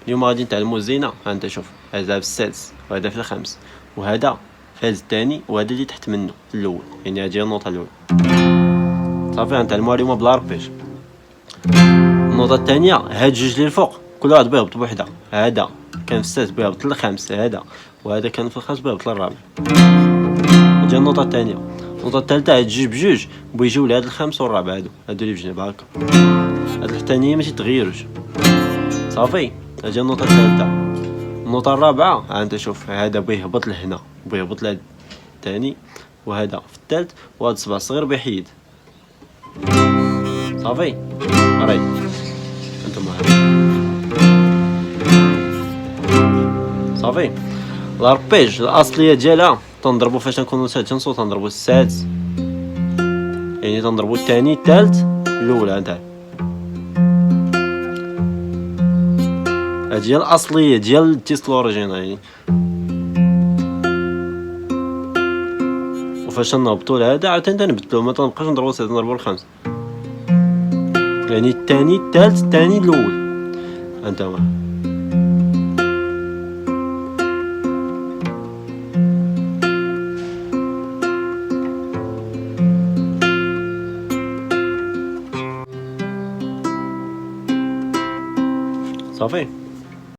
اليوم غادي نتعلمو الزينة. انت شوف، هذا في السادس وهذا في الخامس، وهذا فاز الثاني وهذا اللي تحت منه في الاول، يعني هذه هي النوطة الاولى. صافي غنتعلموها اليوم بلا ربيج. النوطة الثانية هاد جوج اللي الفوق كل واحد بيهبط بوحدة. هذا كان في السادس بيهبط للخامس، هذا وهذا كان في الخامس بيهبط للرابع. هادي النوطة الثانية. النوطة الثالثة هاد جوج بجوج بيجيو لهاد الخامس والرابع، هادو اللي بجنب هكا. هاد الثانية ماشي تغيروش. صافي هادي النوطة الثالثة. النوطة الرابعة انت شوف، هذا بيهبط لهنا وبيهبط لهاد الثاني، وهذا في الثالث، وهاد الصبع الصغير بيحيد. صافي راي انتما صافي. الاربيج الاصليه ديالها تنضربو فاش نكونو سادسين، تنضربو السادس، يعني تنضربو الثاني الثالث الاولى تاع. هادي هي الاصليه ديال التيست لوريجينال يعني. وفاش نهبطو لهذا عاوتاني نبدلو، ما تنبقاش نضربو السادس نضربو الخامس، يعني الثاني الثالث الثاني الاول انتما. صافي.